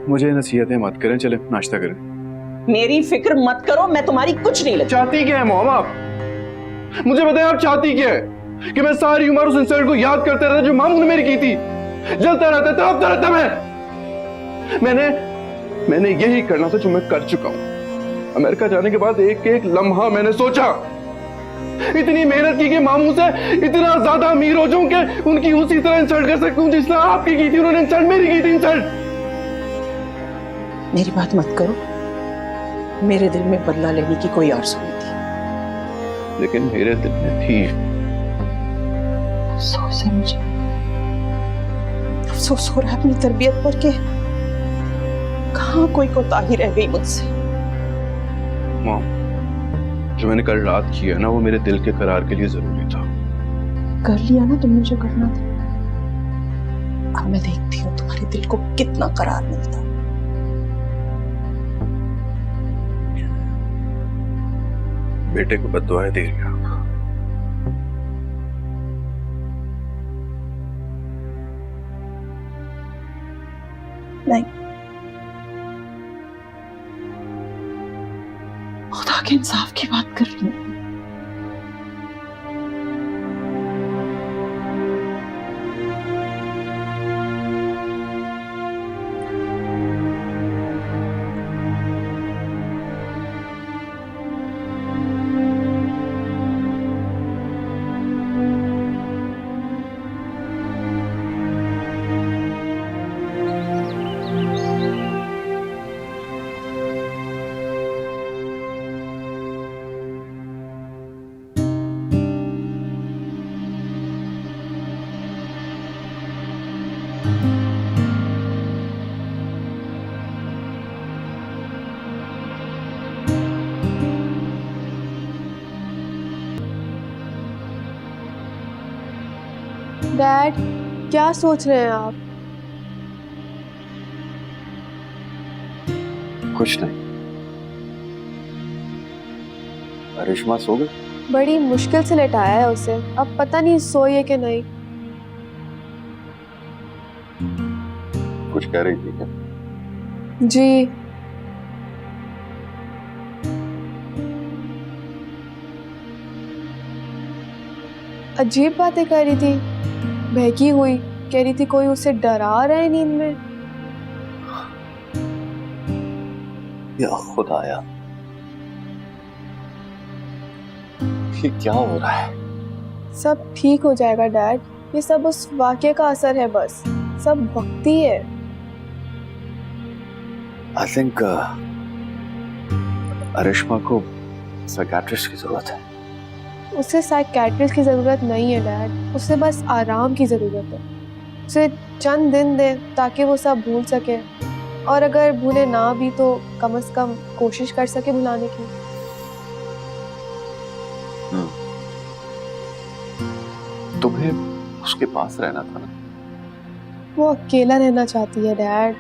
मुझे नसीहतें मत करें, चले नाश्ता करें। मेरी फिक्र मत करो, मैं तुम्हारी कुछ नहीं लगती। चाहती क्या है मॉम आप? मुझे बताएं आप चाहती क्या है? कि मैं सारी उम्र उस इंसल्ट को याद करते रहता जो मामू ने मेरी की थी, जलता रहता, तड़पता रहता मैंने यही करना था जो मैं कर चुका हूं। अमेरिका जाने के बाद एक एक लम्हा मैंने सोचा, इतनी मेहनत की कि मामू से इतना ज्यादा अमीर हो जाऊं कि उनकी उसी तरह इंसल्ट कर सकूं जिस तरह आपकी की थी उन्होंने इंसल्ट, मेरी की थी इंसल्ट। मेरी बात मत करो, मेरे दिल में बदला लेने की कोई आरज़ू नहीं थी, लेकिन मेरे दिल में थी। अफसोस है मुझे, अफसोस हो रहा है अपनी तरबियत पर के कहाँ कोई कोताही रह गई मुझसे। मॉम, जो मैंने कल रात किया ना वो मेरे दिल के करार के लिए जरूरी था। कर लिया ना तुमने जो करना था। अब मैं देखती हूँ तुम्हारे दिल को कितना करार मिलता। बेटे को बद्दुआएं दे रही आप। नहीं, खुदा के इंसाफ की बात कर रही हूँ। डैड, क्या सोच रहे हैं आप? कुछ नहीं। करिश्मा सो गई? बड़ी मुश्किल से लेटाया है उसे, अब पता नहीं सोई है कि नहीं। कुछ कह रही थी क्या? जी, अजीब बातें कर रही थी, बहकी हुई, कह रही थी कोई उसे डरा रहा है नींद में। या खुदाया, ये क्या हो रहा है? सब ठीक हो जाएगा डैड, ये सब उस वाक़ये का असर है, बस सब वक्ती है। आई थिंक करिश्मा को साइकियाट्रिस्ट की जरूरत है। उसे साइकियाट्रिस्ट की ज़रूरत नहीं है डैड, उसे बस आराम की ज़रूरत है। उसे चंद दिन दे ताकि वो सब भूल सके, और अगर भूले ना भी तो कम से कम कोशिश कर सके भुलाने की। तुम्हें उसके पास रहना था ना? वो अकेला रहना चाहती है डैड।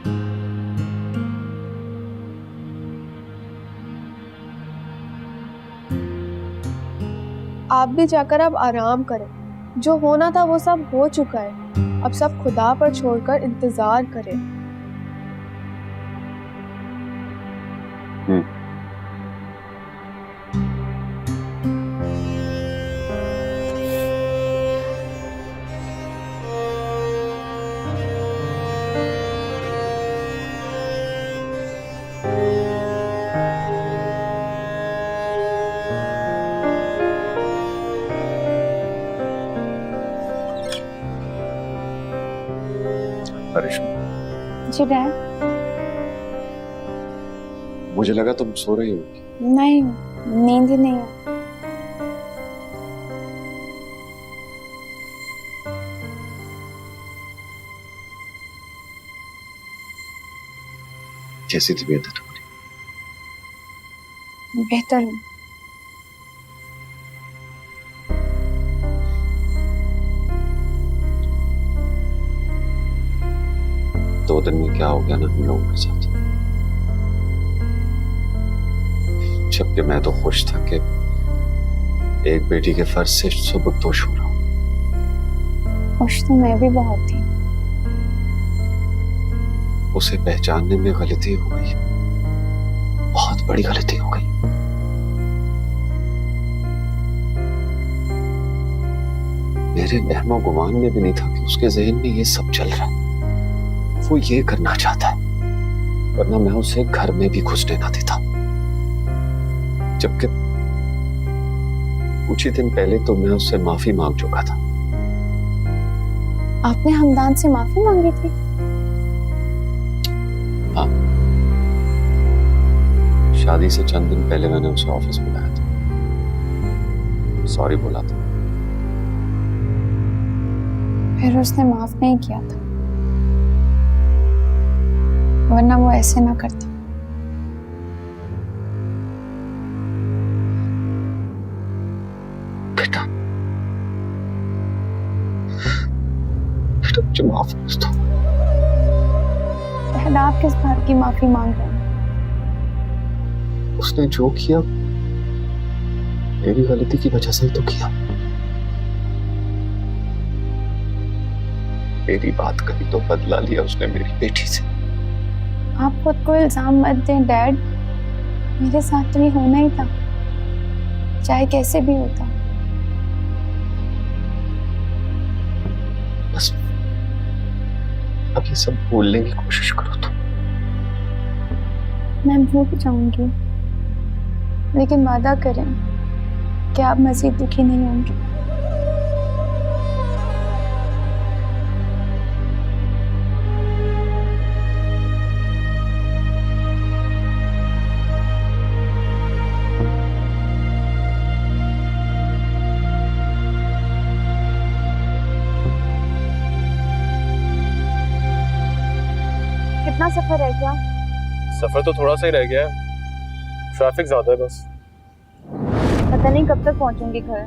आप भी जाकर अब आराम करें, जो होना था वो सब हो चुका है, अब सब खुदा पर छोड़कर इंतजार करें। करिश्मा, जी डैड। मुझे लगा तुम सो रही होगी। नहीं, नींद ही नहीं है। कैसी तबीयत है तुम्हारी? बेहतर हूँ। दो दिन में क्या हो गया ना हम लोगों के साथ, जबकि मैं तो खुश था कि एक बेटी के फर्ज से सुबकदोश हो रहा हूँ। खुश तो मैं भी बहुत थी, उसे पहचानने में गलती हो गई, बहुत बड़ी गलती हो गई। मेरे वहमो गुमान में भी नहीं था कि उसके जहन में ये सब चल रहा है। वो ये करना चाहता है, वरना मैं उसे घर में भी घुसने ना देता। जबकि कुछ ही दिन पहले तो मैं उससे माफी मांग चुका था। आपने हमदान से माफी मांगी थी? हाँ, शादी से चंद दिन पहले मैंने उसे ऑफिस बुलाया था, सॉरी बोला था। फिर उसने माफ नहीं किया था, वरना वो ऐसे ना करता। बेटा, बेटा मुझे माफ कर दो। डैड, आप किस बात की माफी मांग रहे हैं? उसने जो किया मेरी गलती की वजह से ही तो किया। मेरी बात कही तो बदला लिया उसने मेरी बेटी से। आप खुद को इल्जाम मत दें डैड, मेरे साथ तो ये होना ही था, चाहे कैसे भी होता। बस अब ये सब भूलने की कोशिश करो तो। मैं भूल जाऊंगी, लेकिन वादा करें कि आप मजीद दुखी नहीं होंगे। कितना सफर रह गया? सफर तो थोड़ा सा ही रह गया है, ट्रैफिक ज्यादा है बस। पता नहीं कब तक पहुंचूंगी घर।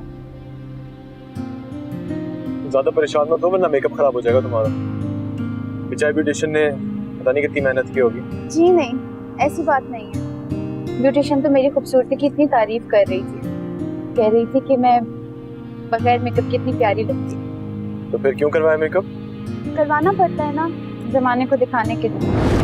ज्यादा परेशान मत हो वरना मेकअप खराब हो जाएगा तुम्हारा। बेचारी ब्यूटिशियन ने पता नहीं कितनी मेहनत की होगी। जी नहीं, ऐसी बात नहीं है। ब्यूटिशियन तो मेरी खूबसूरती की इतनी तारीफ कर रही थी, कह रही थी कि मैं बगैर मेकअप की इतनी प्यारी लगती हूँ। तो फिर क्यों करवाया मेकअप? करवाना पड़ता है ना, जमाने को दिखाने के लिए।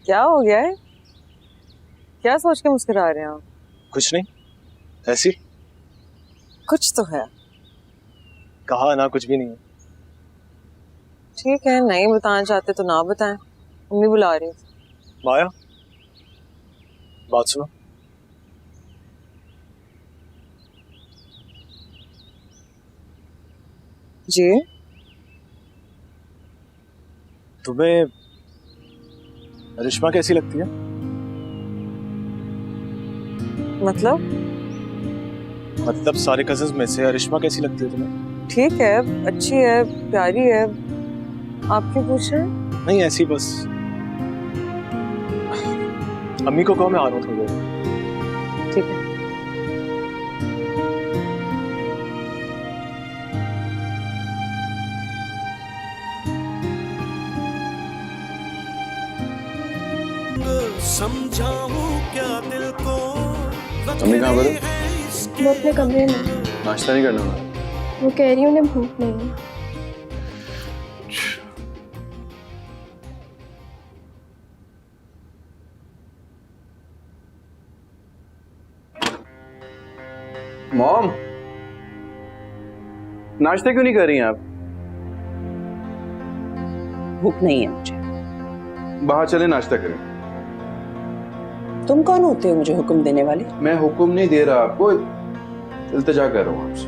क्या हो गया है? क्या सोच के मुस्कुरा रहे हैं आप? कुछ नहीं, ऐसी। कुछ तो है। कहा ना कुछ भी नहीं है। ठीक है, नहीं बताना चाहते तो ना बताएं, मम्मी बुला रही है। माया, बात सुनो। जी? तुम्हें रिश्मा कैसी लगती है? मतलब सारे कजिन्स में से रिश्मा कैसी लगती है तुम्हें? ठीक है, अच्छी है, प्यारी है। आप क्यों पूछ रहे हैं? नहीं, ऐसी बस। अम्मी को कहो मैं आ रहा हूँ थोड़ी देर। ठीक है। समझाऊं क्या दिल को। अम्मी कहाँ पर है? वो अपने कमरे में। नाश्ता नहीं करना? वो कह रही उन्हें भूख नहीं है। मॉम, नाश्ता क्यों नहीं कर रही हैं आप? भूख नहीं है मुझे। बाहर चले नाश्ता करें। तुम कौन होते हो मुझे हुक्म देने वाले? मैं हुक्म नहीं दे रहा आपको, इल्तिजा कर रहा हूँ आपसे।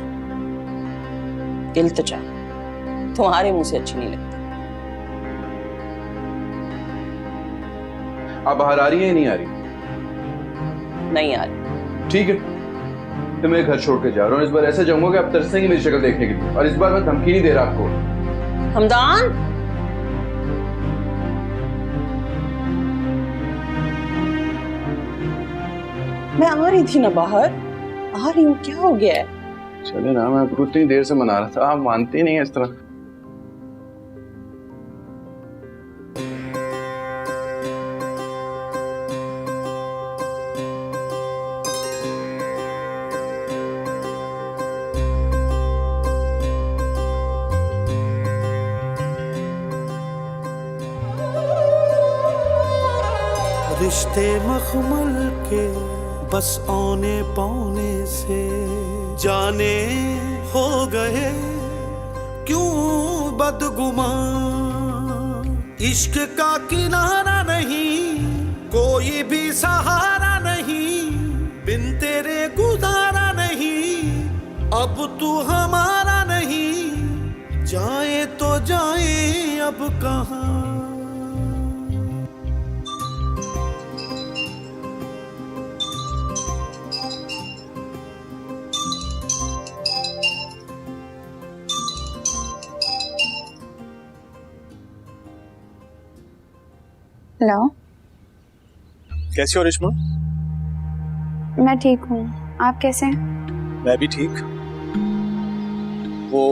इल्तिजा तुम्हारे मुंह से अच्छी नहीं लगती। आप बाहर आ रही हैं या नहीं आ रही? नहीं आ रही। ठीक है, तो मैं घर छोड़ के जा रहा हूँ। इस बार ऐसे जाऊंगा कि आप तरसेंगे मेरी शक्ल देखने के लिए, और इस बार मैं धमकी नहीं दे रहा आपको। हमदान, मैं आ रही थी ना बाहर, आ रही हूँ, क्या हो गया है? चले ना, मैं आपको इतनी देर से मना रहा था, आप मानते नहीं है इस तरह। रिश्ते मखमल के बस औने पौने से जाने हो गए क्यों बदगुमान। इश्क का किनारा नहीं, कोई भी सहारा नहीं, बिन तेरे गुजारा नहीं, अब तू हमारा नहीं, जाए तो जाए अब कहाँ। हेलो, कैसी हो रेशमा? मैं ठीक हूँ, आप कैसे हैं? मैं भी ठीक। वो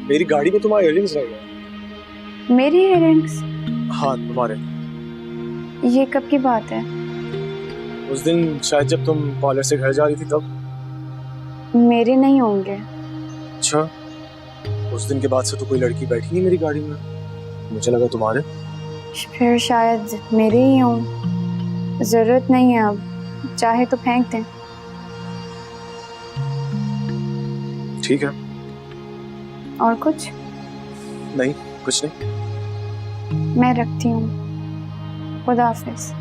मेरी गाड़ी में तुम्हारे इयररिंग्स रह गए। मेरी इयररिंग्स? हाँ तुम्हारे। ये कब की बात है? उस दिन शायद जब तुम पार्लर से घर जा रही थी तब। मेरे नहीं होंगे। अच्छा, उस दिन के बाद से तो कोई लड़की बैठी नहीं मेरी गाड़ी में, मुझे लगा तुम्हारे। फिर शायद मेरे ही हों। जरूरत नहीं है, अब चाहे तो फेंक दें। ठीक है। और कुछ? नहीं, कुछ नहीं। मैं रखती हूँ, खुदा हाफिज।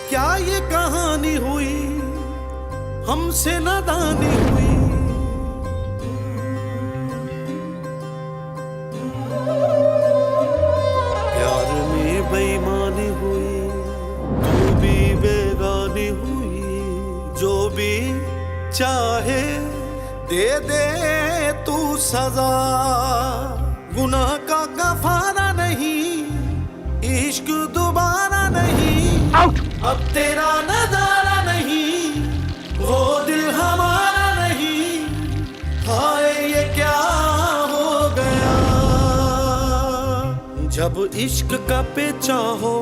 क्या ये कहानी हुई, हमसे नादानी हुई। प्यार में बेईमानी हुई, तू भी बेगानी हुई। जो भी चाहे दे दे तू सजा, गुनाह का गफारा नहीं, इश्क दोबारा नहीं। अब तेरा नजारा नहीं, वो दिल हमारा नहीं। हाय ये क्या हो गया। जब इश्क का पेचा हो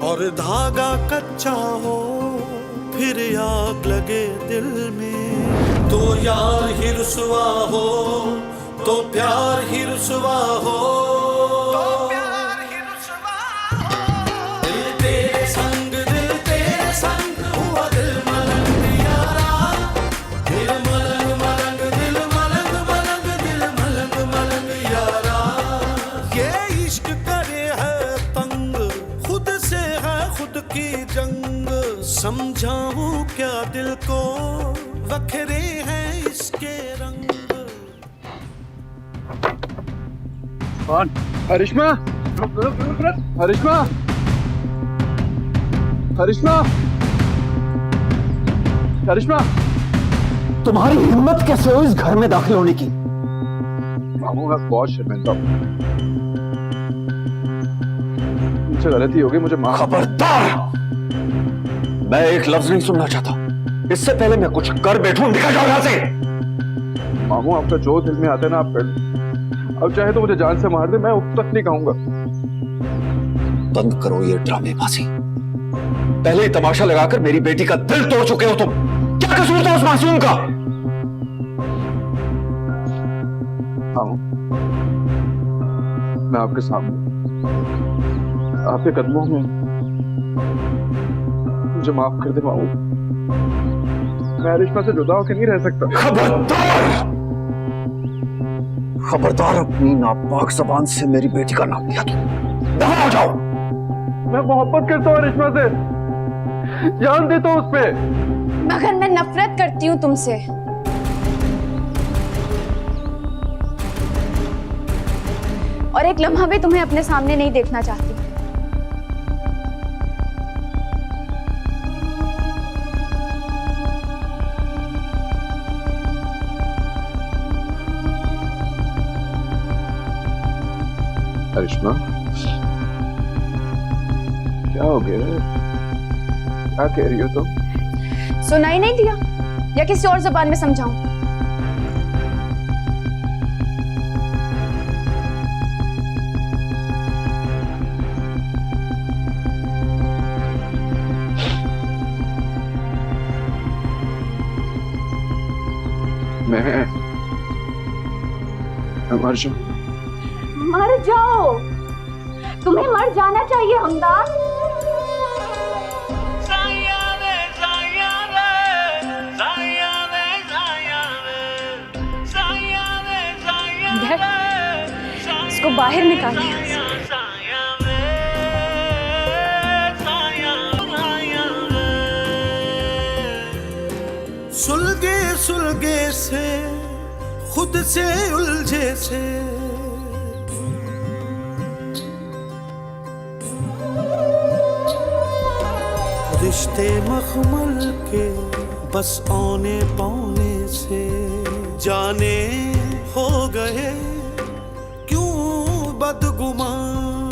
और धागा कच्चा हो, फिर आग लगे दिल में, तो यार ही रुसवा हो, तो प्यार ही रुसवा हो। समझाऊं क्या दिल को, वखरे हैं इसके रंग। कौन? हरिश्मा, हरिश्मा, हरिश्मा, हरिश्मा, तुम्हारी हिम्मत कैसे हो इस घर में दाखिल होने की? मामू मैं बहुत शर्मिंदा हूं, मुझसे गलती होगी, मुझे माफ। खबरदार, मैं एक लफ्ज नहीं सुनना चाहता। इससे पहले मैं कुछ कर बैठूं, निकल जाओ यहां से। मामू आपका जो दिल में आता है ना आप कर, अब चाहे तो मुझे जान से मार दे, मैं अब तक नहीं कहूंगा। बंद करो ये ड्रामेबाजी। पहले ही तमाशा लगाकर मेरी बेटी का दिल तोड़ चुके हो तुम। क्या कसूर था उस मासूम का? मामू मैं आपके सामने, आपके कदमों में, मुझे माफ कर दे मामू। मैं हरिश्मा से जुदा होकर नहीं रह सकता। खबरदार, खबरदार, अपनी नापाक जबान से मेरी बेटी का नाम लिया तुम। बाहर आ जाओ। मैं मोहब्बत करता हूँ हरिश्मा से, जान देता हूँ उस पे, मगर मैं नफरत करती हूँ तुमसे। और एक लम्हा भी तुम्हें अपने सामने नहीं देखना चाहती। करिश्मा, क्या हो गया? क्या कह रही हो तुम? सुनाई नहीं दिया या किसी और जुबान में समझाऊं? मैं मर जाऊं? मर जाओ, तुम्हें मर जाना चाहिए हमदाद। इसको बाहर निकालिए। सुलगे सुलगे से खुद से उलझे से रिश्ते मखमल के बस औने पौने से जाने हो गए क्यों बदगुमान।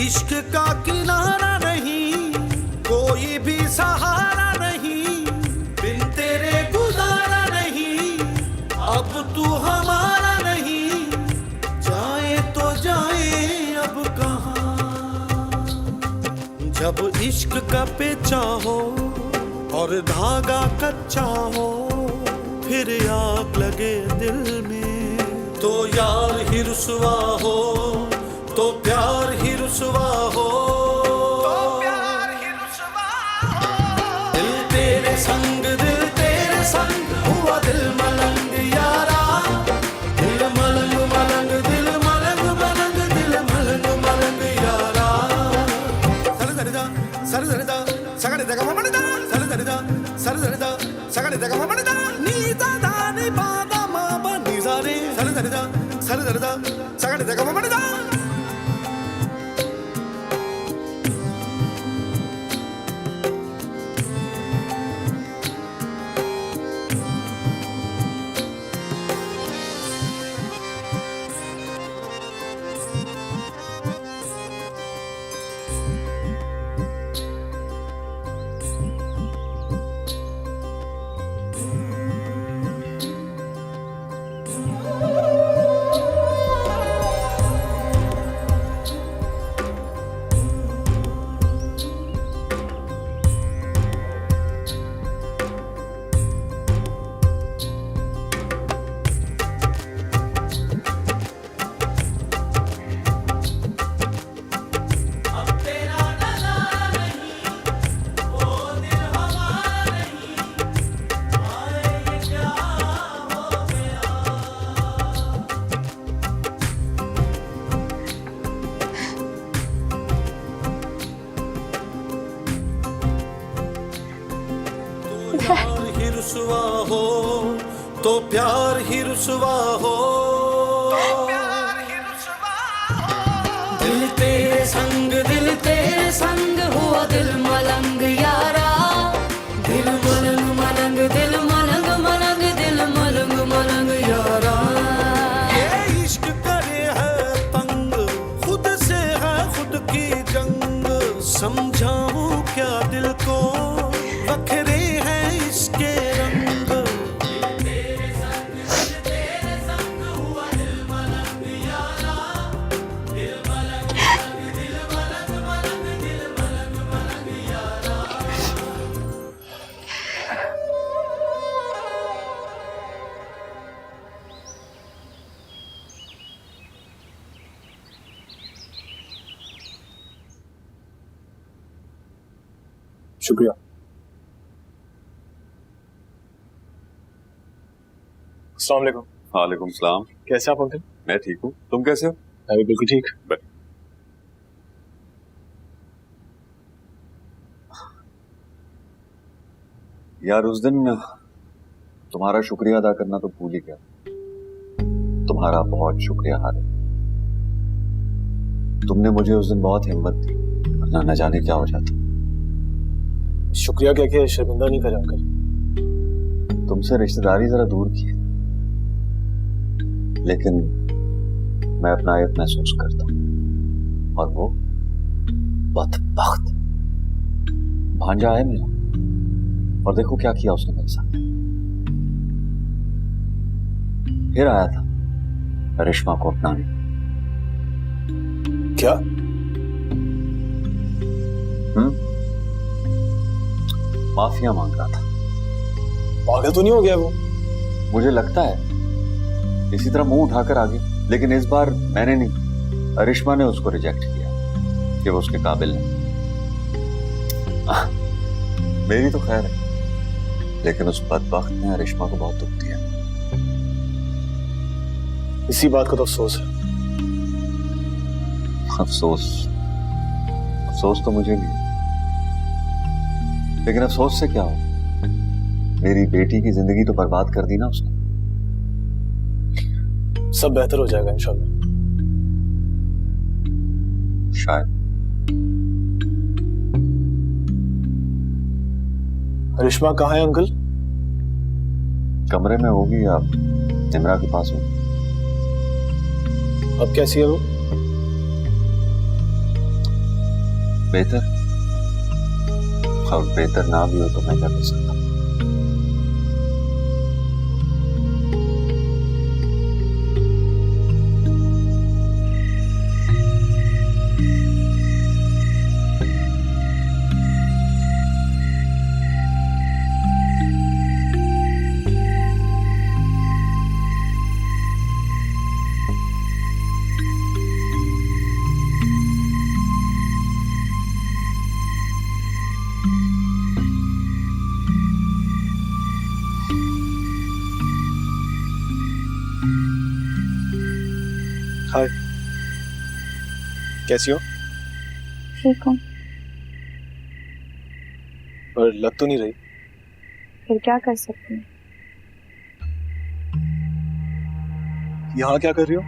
इश्क का किनारा नहीं, कोई भी सहारा नहीं, बिन तेरे गुजारा नहीं, अब तू हमारा नहीं, जाए तो जाए अब कहाँ। जब इश्क का पेचा हो और धागा कच्चा हो, फिर आग लगे दिल में, तो यार ही रुसवा हो, तो प्यार ही रुसवा हो। दिल तेरे संग हुआ दिल मलंग यारा, दिल मलंग मलंग दिल मलंग मलंग दिल मलंग मलंग यारा। सरदरदा सरदरदा सगड़े जगह ममड़दा सरदरदा सरदरदा सगड़े जगह ममड़दा नी दादा नी बादा मामा नी जारे सरदरदा सरदरदा सगड़े जगह ममड़दा। रुसवा हो तो प्यार ही रुसवा हो, दिल तेरे संग हुआ दिल मलंग यारा, दिल मलंग मलंग दिल मलंग मलंग दिल मलंग मलंग यारा। ये इश्क करे है तंग, खुद से है खुद की जंग, समझाऊं क्या दिल को बखरे हैं इसके रंग। शुक्रिया। अस्सलाम वालेकुम। वालेकुम सलाम। कैसे आप अंकल? मैं ठीक हूँ, तुम कैसे हो? मैं भी बिल्कुल ठीक। यार उस दिन तुम्हारा शुक्रिया अदा करना तो भूल ही गया। तुम्हारा बहुत शुक्रिया हारिस, तुमने मुझे उस दिन बहुत हिम्मत दी, वरना न जाने क्या हो जाता। शुक्रिया कह के शर्मिंदा नहीं कर अंकल। तुमसे रिश्तेदारी जरा दूर की है, लेकिन मैं अपना आयत महसूस करता हूं, और वो बदबख्त भांजा है मेरा, और देखो क्या किया उसने मेरे साथ। फिर आया था करिश्मा को अपनाने। क्या? माफिया मांग रहा था। पागल तो नहीं हो गया वो? मुझे लगता है इसी तरह मुंह उठाकर आगे, लेकिन इस बार मैंने नहीं, करिश्मा ने उसको रिजेक्ट किया कि वो उसके काबिल नहीं। मेरी तो खैर है, लेकिन उस बदबख्त ने करिश्मा को बहुत दुख दिया। इसी बात का तो अफसोस है। अफसोस तो मुझे भी है, लेकिन अफसोस से क्या हो, मेरी बेटी की जिंदगी तो बर्बाद कर दी ना उसने। सब बेहतर हो जाएगा इंशाल्लाह। शायद। करिश्मा कहाँ है अंकल? कमरे में होगी या निमरा के पास होगी। अब कैसी है वो? बेहतर, और बेहतर ना भी हो तो मैं क्या कर सकता हूं। हाय, कैसी हो? ठीक हूँ। पर लग तो नहीं रही। फिर क्या कर सकती हूँ? यहाँ क्या कर रही हो?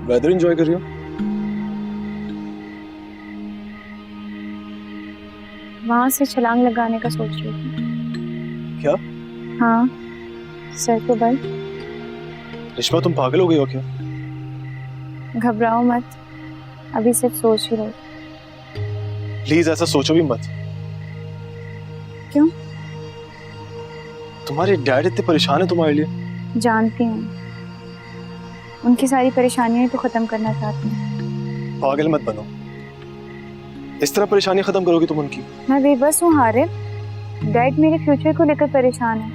वेदर एंजॉय कर रही हो? वहां से छलांग लगाने का सोच रही थी। क्या? हाँ, सर के बल। रिश्मा तुम पागल हो गई हो क्या? घबराओ मत, अभी सिर्फ सोच ही रही। प्लीज ऐसा सोचो भी मत। क्यों? तुम्हारे डैड इतने परेशान है तुम्हारे लिए। जानती हूँ, उनकी सारी परेशानियां तो खत्म करना चाहती हूँ। पागल मत बनो, इस तरह परेशानी खत्म करोगी तुम उनकी? मैं बेबस हूँ हारिब, डैड मेरे फ्यूचर को लेकर परेशान है।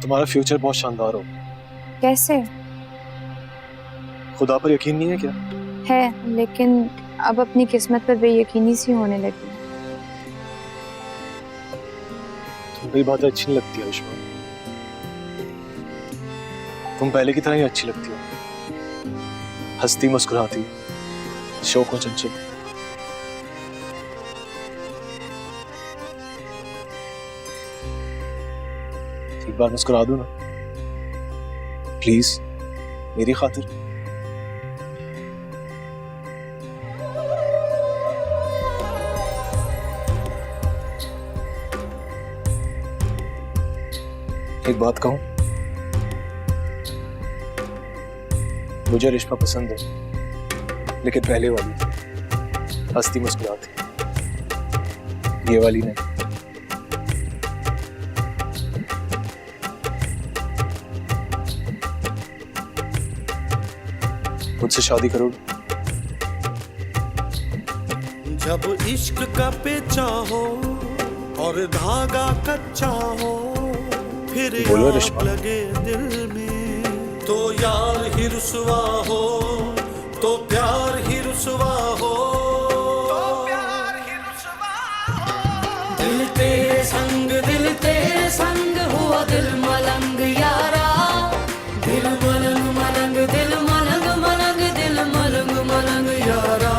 तुम्हारा फ्यूचर बहुत शानदार हो। कैसे? खुदा पर यकीन नहीं है क्या? है, लेकिन अब अपनी किस्मत पर बेयकीनी सी होने लगी। तुम्हारी बातें अच्छी नहीं लगती है रिश्मा। तुम पहले की तरह ही अच्छी लगती हो, हंसती मुस्कुराती, शौक और चंचल। एक बार मुस्कुरा दो ना प्लीज, मेरी खातिर। एक बात कहूं, मुझे रिश्मा पसंद है, लेकिन पहले वाली हंसती मुस्कुराती, ये वाली नहीं। मुझसे शादी करोगे? जब इश्क का पेचा हो और धागा कच्चा हो, फिर बोलो आग रिश्मा। लगे दिल में, तो यार ही रुसवा हो, तो प्यार ही रुसवा हो। दिल तेरे संग हुआ दिल मलंग यारा, दिल मलंग मलंग, दिल मलंग मलंग, दिल मलंग मलंग यारा।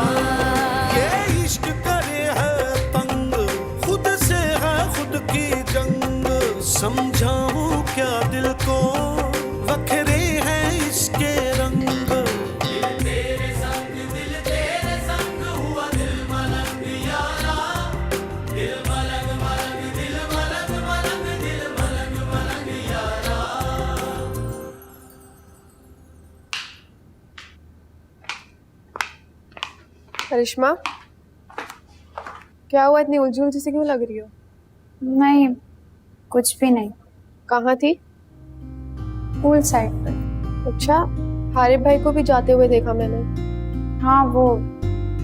ये इश्क करे है तंग, खुद से है खुद की जंग, समझाऊं क्या दिल को, वखरे हैं इसके रंग। दिल तेरे संग हुआ दिल मलंग यारा, दिल मलंग मलंग, दिल मलंग मलंग, दिल मलंग मलंग यारा। करिश्मा, क्या हुआ? इतनी उलझी उलझी सी क्यों लग रही हो? नहीं, कुछ भी नहीं। कहाँ थी? पूल साइड पर। अच्छा, हारिब भाई को भी जाते हुए देखा मैंने। हाँ, वो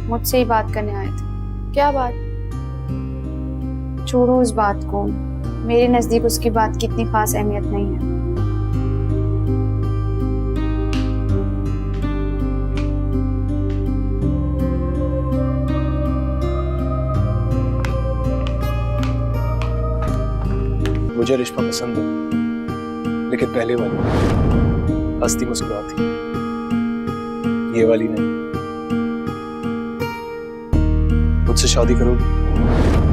मुझसे ही बात करने आए थे। क्या बात? छोड़ो उस बात को, मेरे नजदीक उसकी बात की इतनी खास अहमियत नहीं है। मुझे रिश्मा पसंद है, लेकिन पहले वाली हंसती मुस्कुराती, ये वाली नहीं। मुझसे शादी करोगी?